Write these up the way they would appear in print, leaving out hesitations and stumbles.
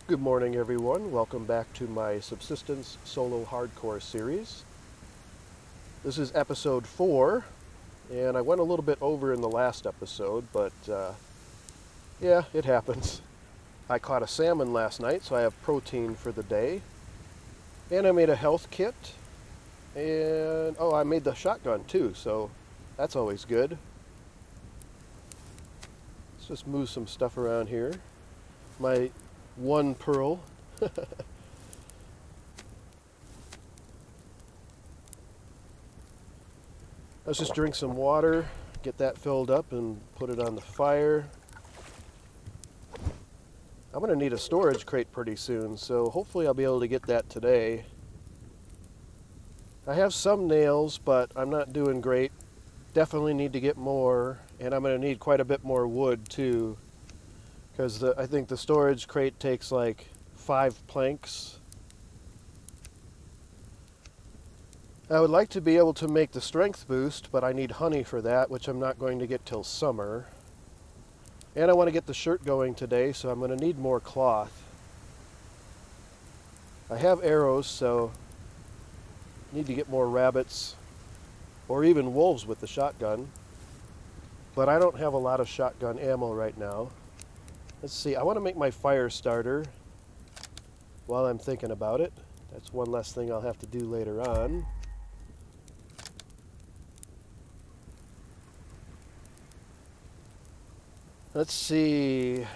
Good morning, everyone. Welcome back to my Subsistence Solo Hardcore series. This is episode 4, and I went a little bit over in the last episode, but yeah, it happens. I caught a salmon last night, so I have protein for the day. And I made a health kit, and I made the shotgun too, so that's always good. Let's just move some stuff around here. My one pearl. Let's just drink some water, get that filled up, and put it on the fire. I'm going to need a storage crate pretty soon, so hopefully I'll be able to get that today. I have some nails, but I'm not doing great. Definitely need to get more, and I'm going to need quite a bit more wood too, because I think the storage crate takes like 5 planks. I would like to be able to make the strength boost, but I need honey for that, which I'm not going to get till summer. And I want to get the shirt going today, so I'm going to need more cloth. I have arrows, so I need to get more rabbits, or even wolves with the shotgun. But I don't have a lot of shotgun ammo right now. Let's see, I want to make my fire starter while I'm thinking about it. That's one less thing I'll have to do later on. Let's see,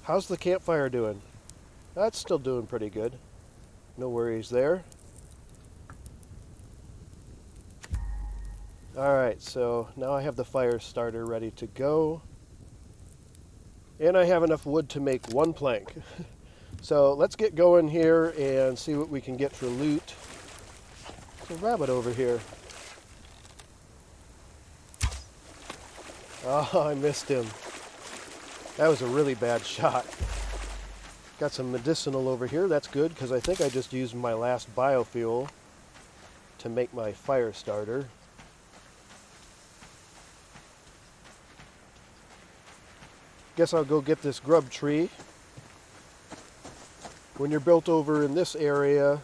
how's the campfire doing? That's still doing pretty good. No worries there. Alright, so now I have the fire starter ready to go. And I have enough wood to make 1 plank. So let's get going here and see what we can get for loot. There's a rabbit over here. Oh, I missed him. That was a really bad shot. Got some medicinal over here. That's good because I think I just used my last biofuel to make my fire starter. Guess I'll go get this grub tree. When you're built over in this area,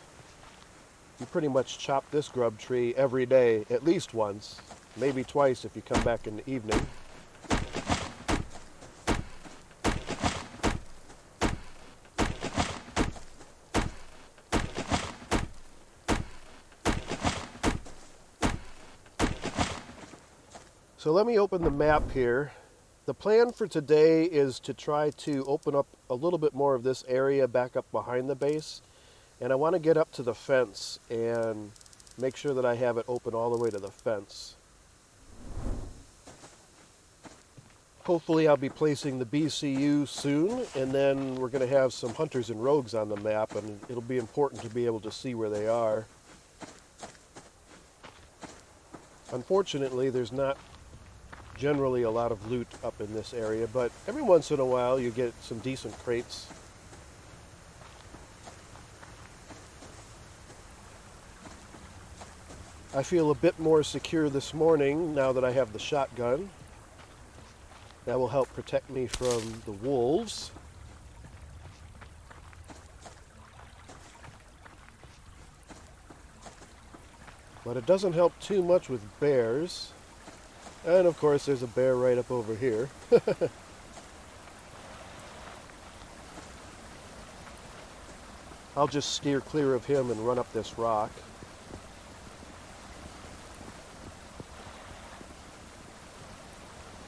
you pretty much chop this grub tree every day, at least once, maybe twice if you come back in the evening. So let me open the map here. The plan for today is to try to open up a little bit more of this area back up behind the base. And I want to get up to the fence and make sure that I have it open all the way to the fence. Hopefully I'll be placing the BCU soon, and then we're going to have some hunters and rogues on the map, and it'll be important to be able to see where they are. Unfortunately, there's not generally a lot of loot up in this area, but every once in a while you get some decent crates. I feel a bit more secure this morning now that I have the shotgun. That will help protect me from the wolves. But it doesn't help too much with bears. And of course there's a bear right up over here. I'll just steer clear of him and run up this rock.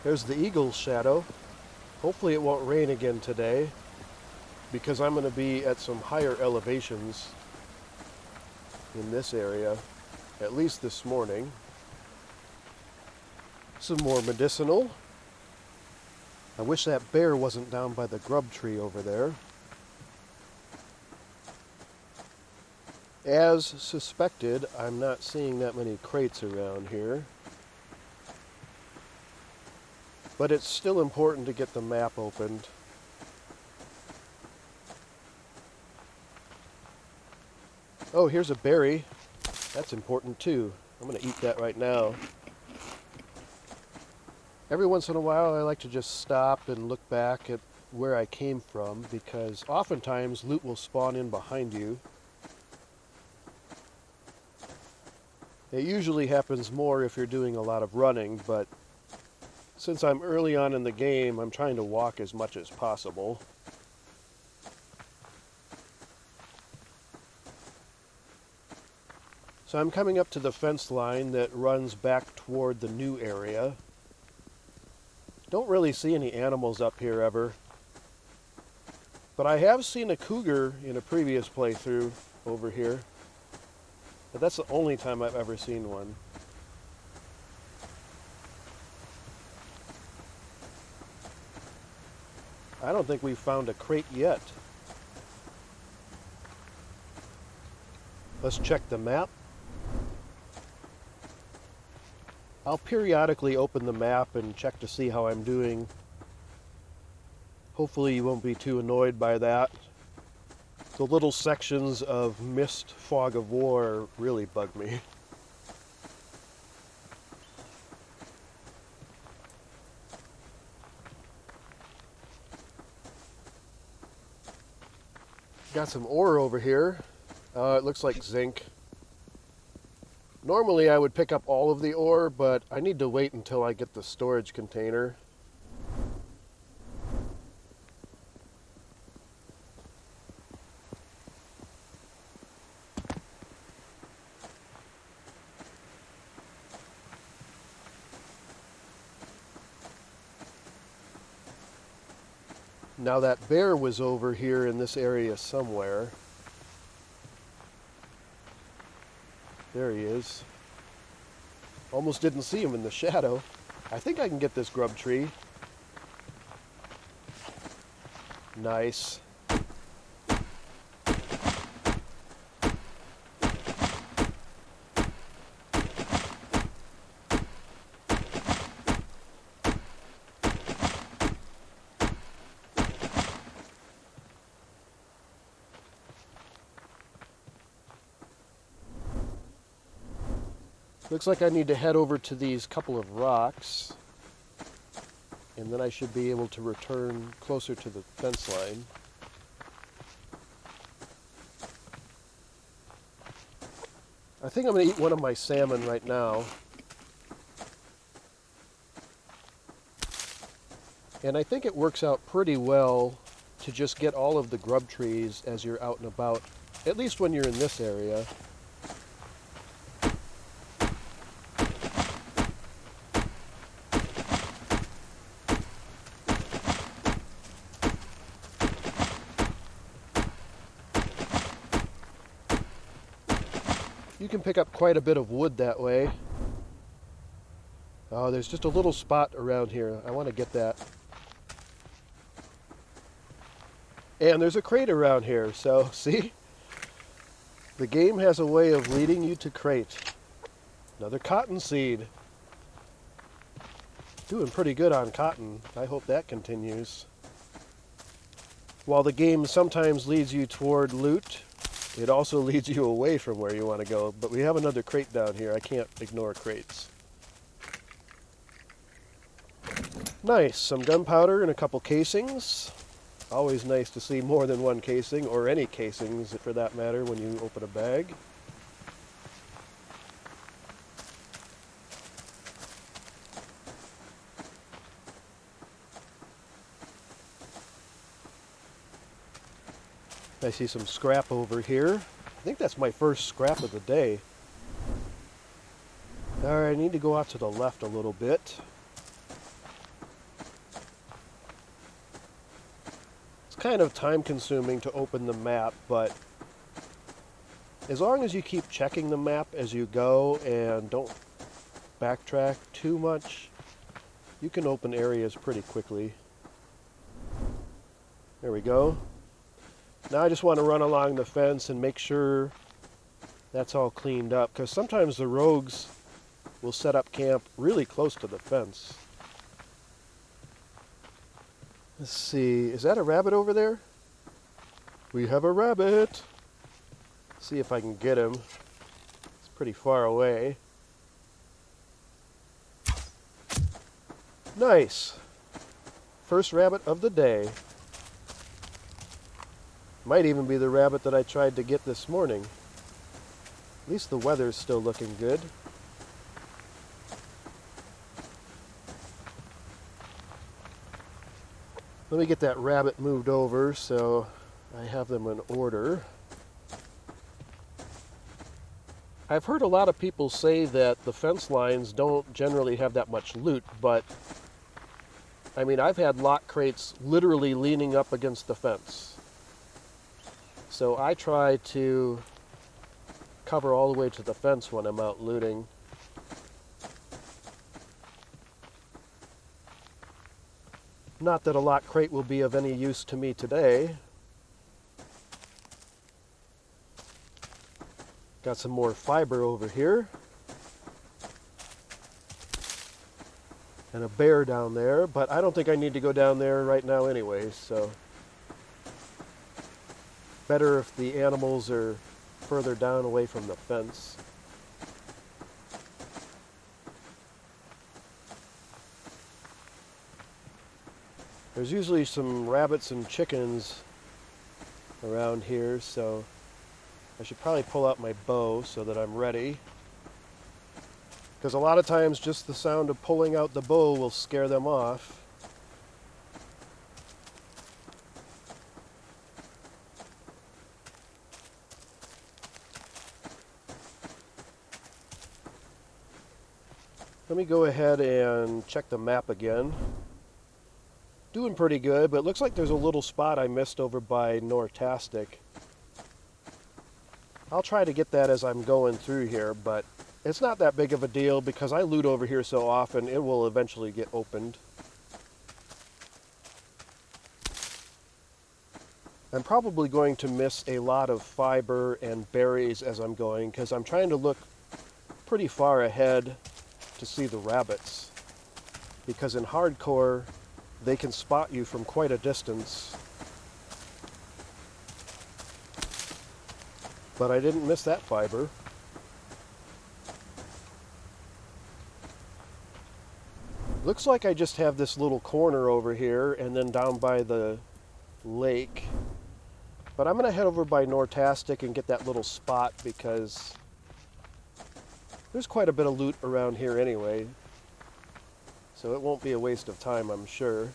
There's the eagle's shadow. Hopefully it won't rain again today, because I'm going to be at some higher elevations in this area, at least this morning. Some more medicinal. I wish that bear wasn't down by the grub tree over there. As suspected, I'm not seeing that many crates around here. But it's still important to get the map opened. Oh, here's a berry. That's important too. I'm going to eat that right now. Every once in a while I like to just stop and look back at where I came from, because oftentimes loot will spawn in behind you. It usually happens more if you're doing a lot of running, but since I'm early on in the game, I'm trying to walk as much as possible. So I'm coming up to the fence line that runs back toward the new area. Don't really see any animals up here ever. But I have seen a cougar in a previous playthrough over here. But that's the only time I've ever seen one. I don't think we've found a crate yet. Let's check the map. I'll periodically open the map and check to see how I'm doing. Hopefully you won't be too annoyed by that. The little sections of mist fog of war really bug me. Got some ore over here. It looks like zinc. Normally I would pick up all of the ore, but I need to wait until I get the storage container. Now that bear was over here in this area somewhere. There he is. Almost didn't see him in the shadow. I think I can get this grub tree. Nice. Looks like I need to head over to these couple of rocks, and then I should be able to return closer to the fence line. I think I'm going to eat one of my salmon right now. And I think it works out pretty well to just get all of the grub trees as you're out and about, at least when you're in this area. You can pick up quite a bit of wood that way. Oh, there's just a little spot around here. I want to get that. And there's a crate around here, so see? The game has a way of leading you to crate. Another cotton seed. Doing pretty good on cotton. I hope that continues. While the game sometimes leads you toward loot, it also leads you away from where you want to go. But we have another crate down here. I can't ignore crates. Nice. Some gunpowder and a couple casings. Always nice to see more than one casing, or any casings for that matter, when you open a bag. I see some scrap over here. I think that's my first scrap of the day. Alright, I need to go off to the left a little bit. It's kind of time consuming to open the map, but as long as you keep checking the map as you go and don't backtrack too much, you can open areas pretty quickly. There we go. Now I just want to run along the fence and make sure that's all cleaned up, because sometimes the rogues will set up camp really close to the fence. Let's see, is that a rabbit over there? We have a rabbit. Let's see if I can get him. It's pretty far away. Nice. First rabbit of the day. Might even be the rabbit that I tried to get this morning. At least the weather's still looking good. Let me get that rabbit moved over so I have them in order. I've heard a lot of people say that the fence lines don't generally have that much loot, but I mean, I've had lock crates literally leaning up against the fence. So I try to cover all the way to the fence when I'm out looting. Not that a lock crate will be of any use to me today. Got some more fiber over here. And a bear down there, but I don't think I need to go down there right now anyway, so better if the animals are further down away from the fence. There's usually some rabbits and chickens around here, so I should probably pull out my bow so that I'm ready. Because a lot of times just the sound of pulling out the bow will scare them off. Let me go ahead and check the map again. Doing pretty good, but it looks like there's a little spot I missed over by Nortastic. I'll try to get that as I'm going through here, but it's not that big of a deal because I loot over here so often it will eventually get opened. I'm probably going to miss a lot of fiber and berries as I'm going because I'm trying to look pretty far ahead to see the rabbits. Because in hardcore, they can spot you from quite a distance. But I didn't miss that fiber. Looks like I just have this little corner over here and then down by the lake. But I'm going to head over by Nortastic and get that little spot because there's quite a bit of loot around here anyway. So it won't be a waste of time, I'm sure.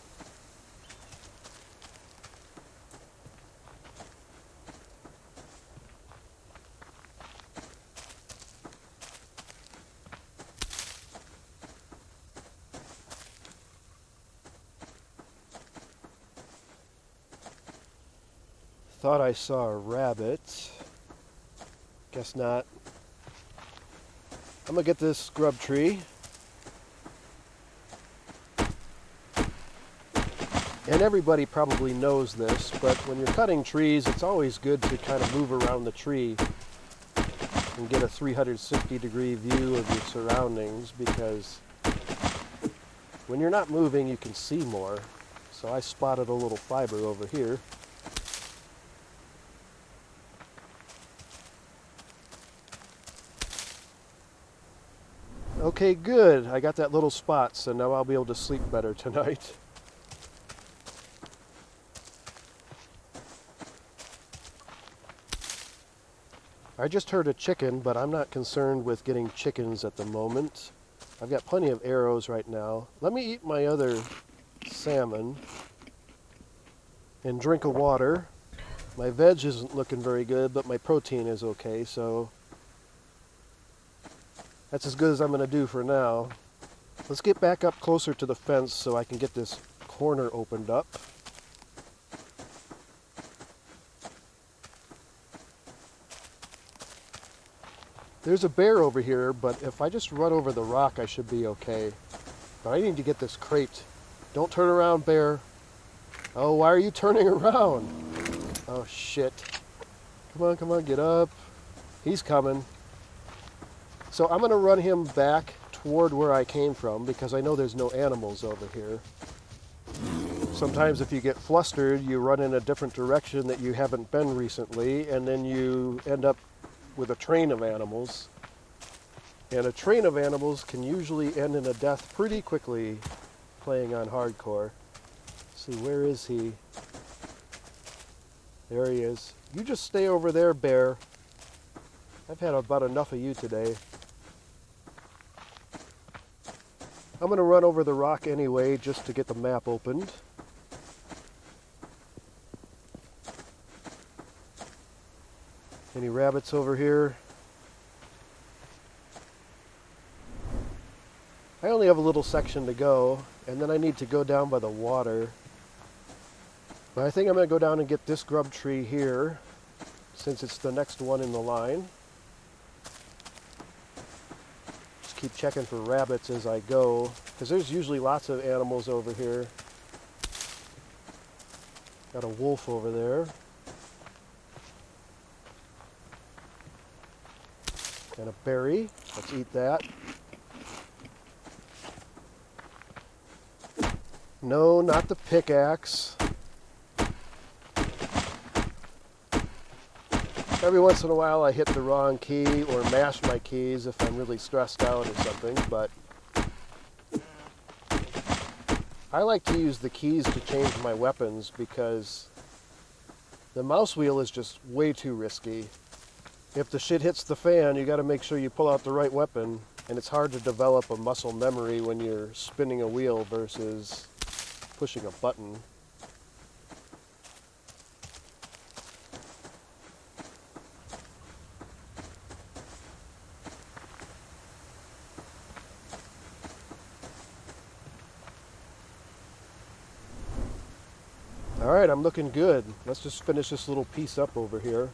Thought I saw a rabbit. Guess not. I'm gonna get this scrub tree. And everybody probably knows this, but when you're cutting trees, it's always good to kind of move around the tree and get a 360-degree view of your surroundings, because when you're not moving, you can see more. So I spotted a little fiber over here. Okay, good. I got that little spot, so now I'll be able to sleep better tonight. I just heard a chicken, but I'm not concerned with getting chickens at the moment. I've got plenty of arrows right now. Let me eat my other salmon and drink of water. My veg isn't looking very good, but my protein is okay, so that's as good as I'm going to do for now. Let's get back up closer to the fence so I can get this corner opened up. There's a bear over here, but if I just run over the rock, I should be okay. But I need to get this crate. Don't turn around, bear. Oh, why are you turning around? Oh, shit. Come on, get up. He's coming. So I'm going to run him back toward where I came from because I know there's no animals over here. Sometimes if you get flustered, you run in a different direction that you haven't been recently, and then you end up with a train of animals. And a train of animals can usually end in a death pretty quickly playing on hardcore. Let's see, where is he? There he is. You just stay over there, bear. I've had about enough of you today. I'm going to run over the rock anyway just to get the map opened. Any rabbits over here? I only have a little section to go, and then I need to go down by the water. But I think I'm going to go down and get this grub tree here, since it's the next one in the line. Just keep checking for rabbits as I go, because there's usually lots of animals over here. Got a wolf over there. And a berry. Let's eat that. No, not the pickaxe. Every once in a while I hit the wrong key or mash my keys if I'm really stressed out or something, but I like to use the keys to change my weapons because the mouse wheel is just way too risky. If the shit hits the fan, you gotta make sure you pull out the right weapon, and it's hard to develop a muscle memory when you're spinning a wheel versus pushing a button. All right, I'm looking good. Let's just finish this little piece up over here.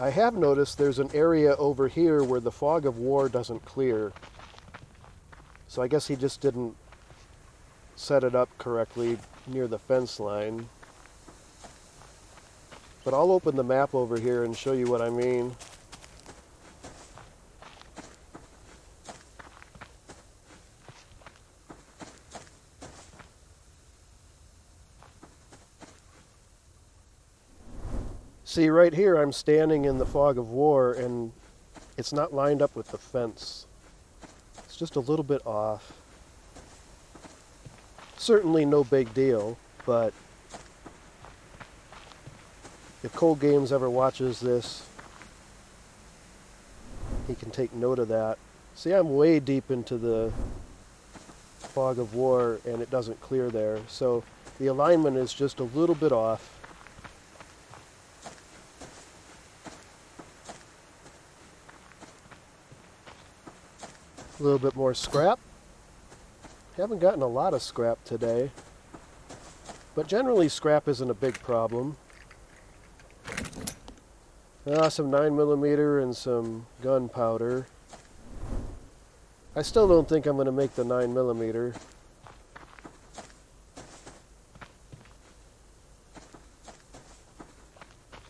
I have noticed there's an area over here where the fog of war doesn't clear. So I guess he just didn't set it up correctly near the fence line. But I'll open the map over here and show you what I mean. See, right here I'm standing in the fog of war and it's not lined up with the fence. It's just a little bit off. Certainly no big deal, but if Cold Games ever watches this, he can take note of that. See, I'm way deep into the fog of war and it doesn't clear there. So the alignment is just a little bit off. A little bit more scrap. Haven't gotten a lot of scrap today, but generally scrap isn't a big problem. Some 9mm and some gunpowder. I still don't think I'm going to make the 9mm.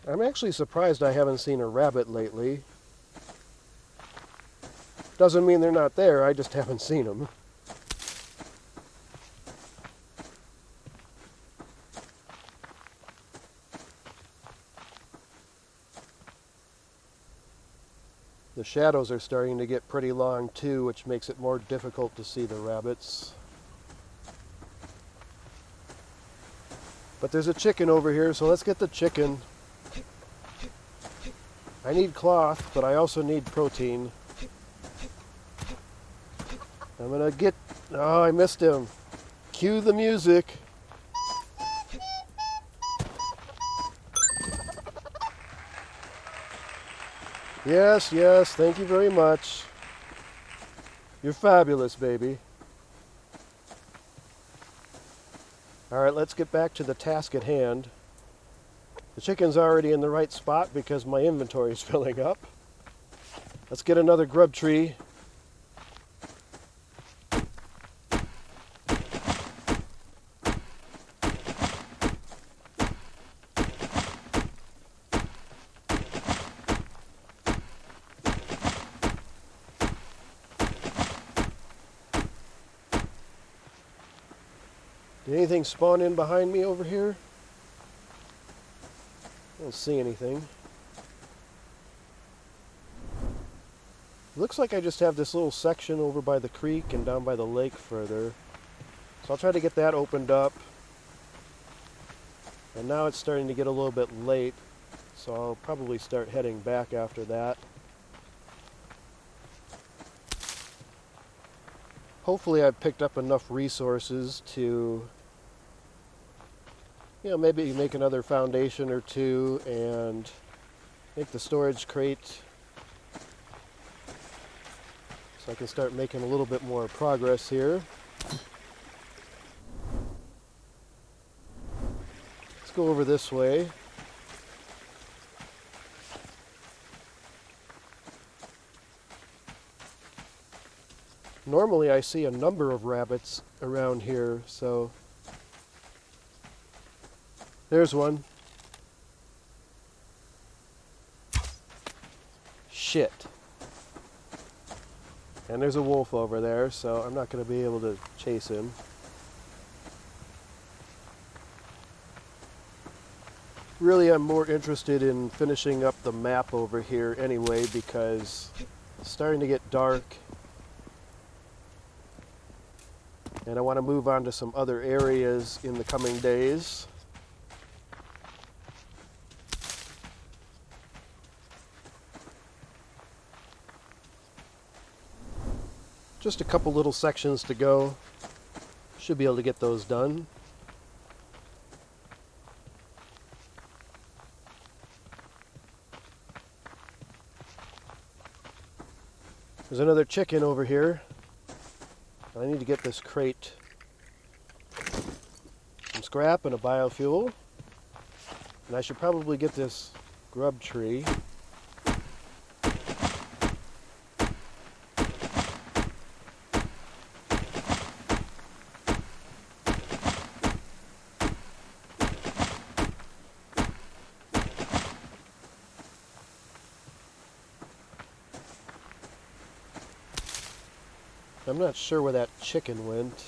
I'm actually surprised I haven't seen a rabbit lately. Doesn't mean they're not there, I just haven't seen them. The shadows are starting to get pretty long too, which makes it more difficult to see the rabbits. But there's a chicken over here, so let's get the chicken. I need cloth, but I also need protein. I'm gonna get... Oh, I missed him. Cue the music. Yes, yes, thank you very much. You're fabulous, baby. Alright, let's get back to the task at hand. The chicken's already in the right spot because my inventory is filling up. Let's get another grub tree. Did anything spawn in behind me over here? I don't see anything. Looks like I just have this little section over by the creek and down by the lake further. So I'll try to get that opened up. And now it's starting to get a little bit late, so I'll probably start heading back after that. Hopefully I've picked up enough resources to, maybe make another foundation or two and make the storage crate so I can start making a little bit more progress here. Let's go over this way. Normally I see a number of rabbits around here, so there's one. Shit. And there's a wolf over there, so I'm not going to be able to chase him. Really, I'm more interested in finishing up the map over here anyway, because it's starting to get dark. And I want to move on to some other areas in the coming days. Just a couple little sections to go. Should be able to get those done. There's another chicken over here. I need to get this crate some scrap and a biofuel. And I should probably get this grub tree. I'm not sure where that chicken went.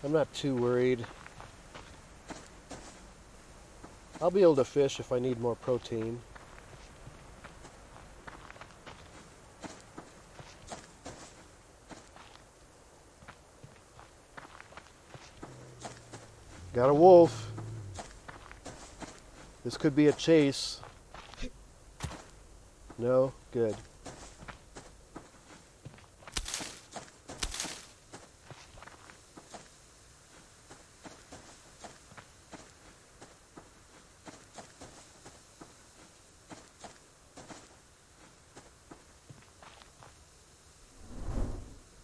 I'm not too worried. I'll be able to fish if I need more protein. Got a wolf. This could be a chase. No? Good.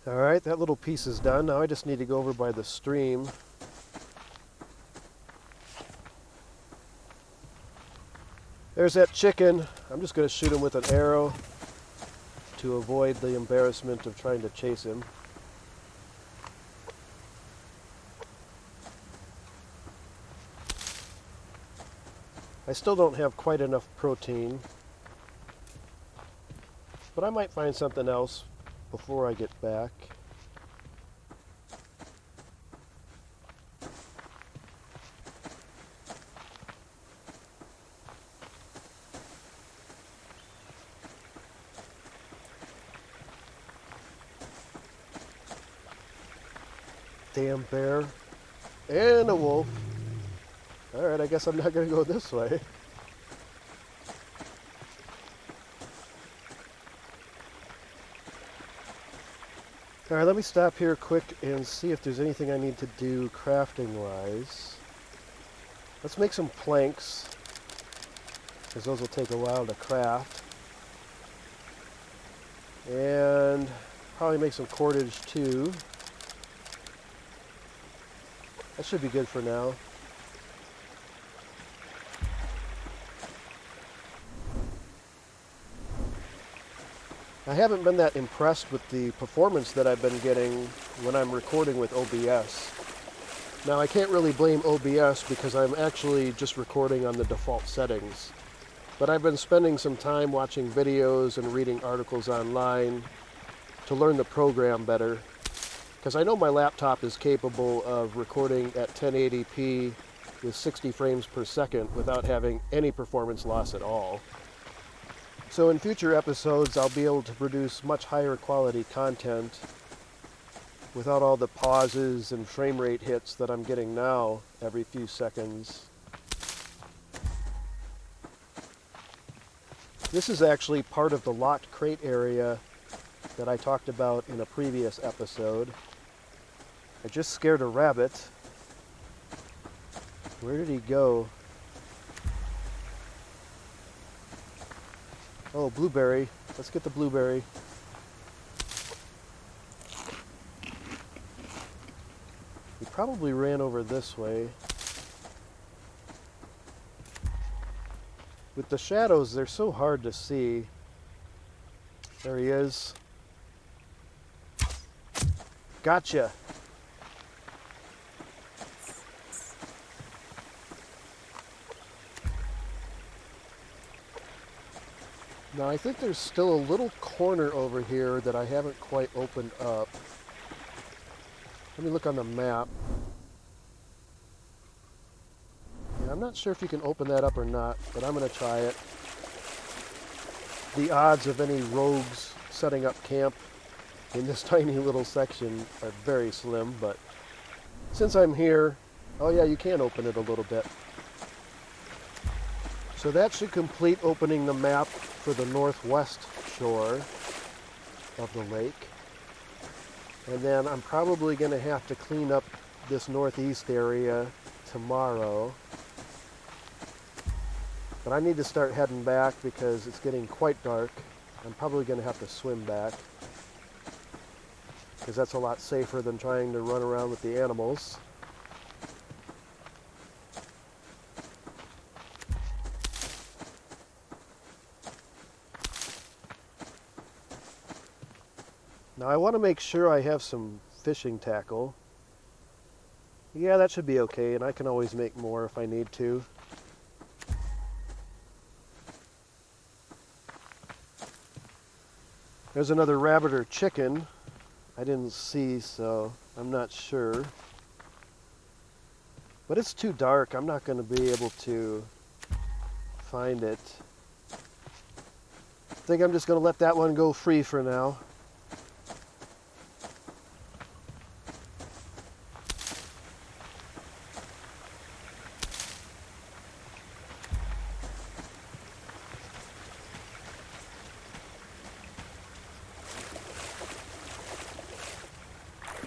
Alright, that little piece is done. Now I just need to go over by the stream. There's that chicken. I'm just going to shoot him with an arrow to avoid the embarrassment of trying to chase him. I still don't have quite enough protein, but I might find something else before I get back. Damn bear. And a wolf. Alright, I guess I'm not going to go this way. Alright, let me stop here quick and see if there's anything I need to do crafting-wise. Let's make some planks, because those will take a while to craft. And probably make some cordage too. That should be good for now. I haven't been that impressed with the performance that I've been getting when I'm recording with OBS. Now I can't really blame OBS because I'm actually just recording on the default settings. But I've been spending some time watching videos and reading articles online to learn the program better. Because I know my laptop is capable of recording at 1080p with 60 frames per second without having any performance loss at all. So in future episodes, I'll be able to produce much higher quality content without all the pauses and frame rate hits that I'm getting now every few seconds. This is actually part of the locked crate area that I talked about in a previous episode. I just scared a rabbit. Where did he go? Oh, blueberry. Let's get the blueberry. He probably ran over this way. With the shadows, they're so hard to see. There he is. Gotcha. Now I think there's still a little corner over here that I haven't quite opened up. Let me look on the map. Yeah, I'm not sure if you can open that up or not, but I'm going to try it. The odds of any rogues setting up camp in this tiny little section are very slim, but since I'm here, oh yeah, you can open it a little bit. So that should complete opening the map for the northwest shore of the lake. And then I'm probably going to have to clean up this northeast area tomorrow. But I need to start heading back because it's getting quite dark. I'm probably going to have to swim back, because that's a lot safer than trying to run around with the animals. Now I want to make sure I have some fishing tackle. Yeah, that should be okay, and I can always make more if I need to. There's another rabbit or chicken I didn't see, so I'm not sure. But it's too dark. I'm not going to be able to find it. I think I'm just going to let that one go free for now.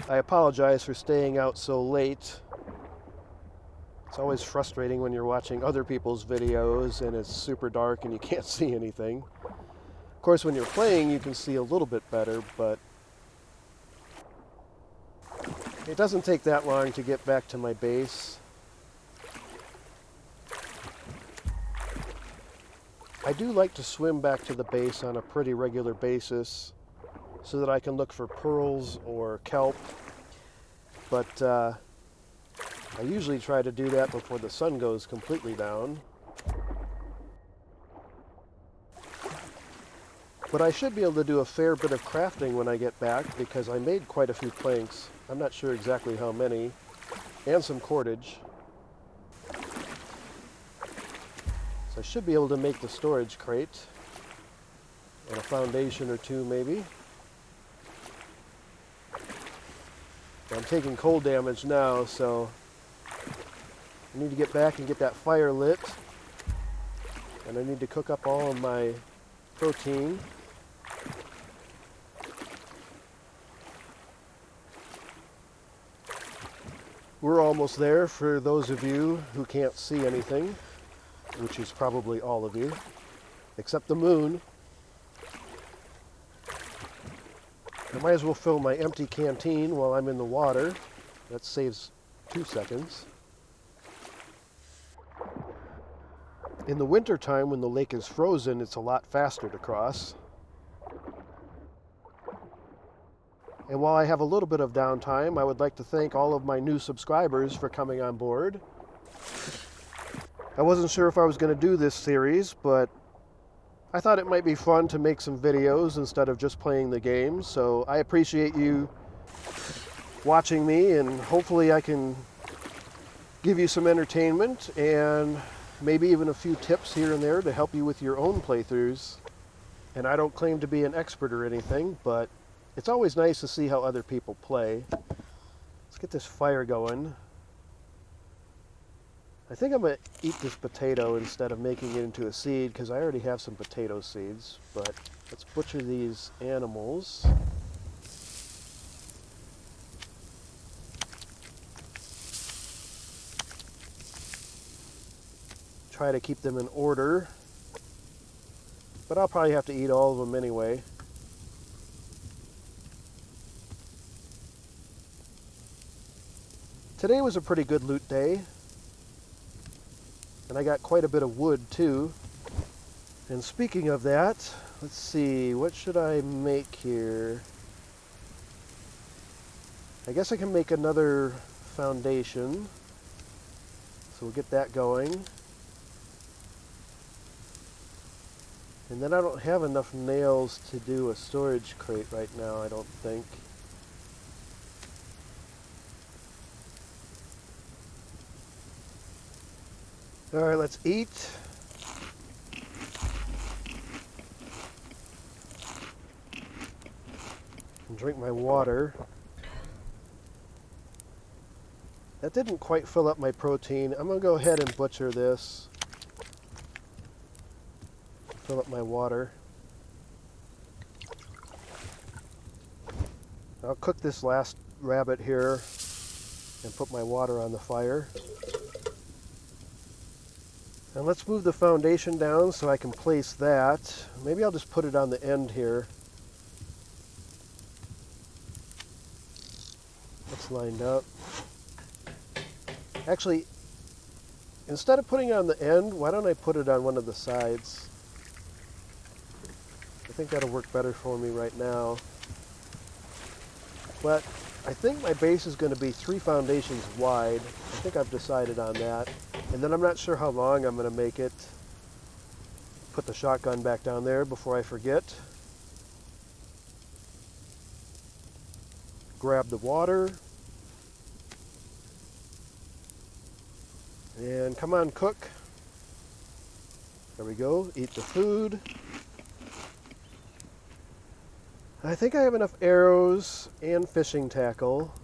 I apologize for staying out so late. It's always frustrating when you're watching other people's videos and it's super dark and you can't see anything. Of course, when you're playing, you can see a little bit better, but it doesn't take that long to get back to my base. I do like to swim back to the base on a pretty regular basis so that I can look for pearls or kelp. But I usually try to do that before the sun goes completely down. But I should be able to do a fair bit of crafting when I get back, because I made quite a few planks. I'm not sure exactly how many, and some cordage. So I should be able to make the storage crate, and a foundation or two maybe. I'm taking cold damage now, so I need to get back and get that fire lit. And I need to cook up all of my protein. We're almost there for those of you who can't see anything, which is probably all of you, except the moon. I might as well fill my empty canteen while I'm in the water. That saves 2 seconds. In the wintertime, when the lake is frozen, it's a lot faster to cross. And while I have a little bit of downtime, I would like to thank all of my new subscribers for coming on board. I wasn't sure if I was going to do this series, but I thought it might be fun to make some videos instead of just playing the game, so I appreciate you watching me, and hopefully I can give you some entertainment and maybe even a few tips here and there to help you with your own playthroughs. And I don't claim to be an expert or anything, but it's always nice to see how other people play. Let's get this fire going. I think I'm going to eat this potato instead of making it into a seed because I already have some potato seeds. But let's butcher these animals. Try to keep them in order. But I'll probably have to eat all of them anyway. Today was a pretty good loot day. And I got quite a bit of wood too. And speaking of that, let's see, what should I make here? I guess I can make another foundation. So we'll get that going. And then I don't have enough nails to do a storage crate right now, I don't think. Alright, let's eat. And drink my water. That didn't quite fill up my protein. I'm going to go ahead and butcher this. Fill up my water. I'll cook this last rabbit here and put my water on the fire. And let's move the foundation down so I can place that. Maybe I'll just put it on the end here. That's lined up. Actually, instead of putting it on the end, why don't I put it on one of the sides? I think that'll work better for me right now. But I think my base is going to be 3 foundations wide. I think I've decided on that. And then I'm not sure how long I'm going to make it. Put the shotgun back down there before I forget. Grab the water. And come on, cook. There we go. Eat the food. I think I have enough arrows and fishing tackle.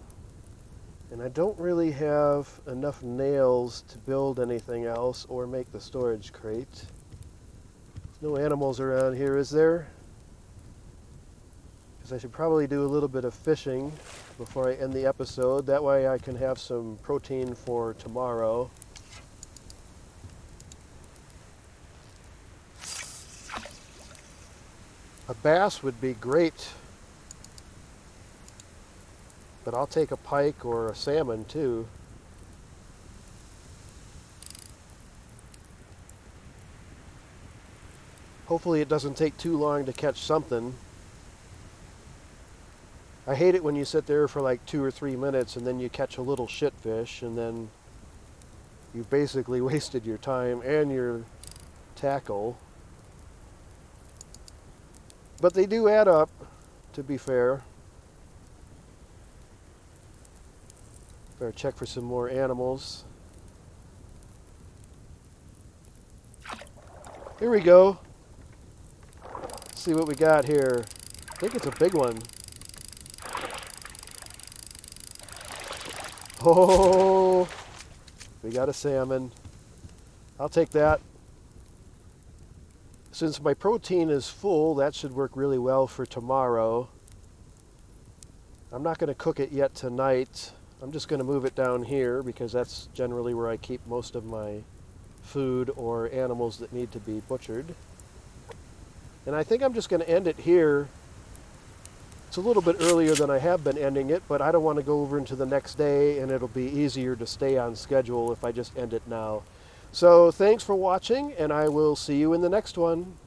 And I don't really have enough nails to build anything else or make the storage crate. There's no animals around here, is there? Because I should probably do a little bit of fishing before I end the episode. That way I can have some protein for tomorrow. A bass would be great. But I'll take a pike or a salmon too. Hopefully it doesn't take too long to catch something. I hate it when you sit there for like 2 or 3 minutes and then you catch a little shitfish and then you basically wasted your time and your tackle. But they do add up, to be fair. Better check for some more animals. Here we go. Let's see what we got here. I think it's a big one. Oh, we got a salmon. I'll take that. Since my protein is full, that should work really well for tomorrow. I'm not going to cook it yet tonight. I'm just going to move it down here because that's generally where I keep most of my food or animals that need to be butchered. And I think I'm just going to end it here. It's a little bit earlier than I have been ending it, but I don't want to go over into the next day, and it'll be easier to stay on schedule if I just end it now. So thanks for watching, and I will see you in the next one.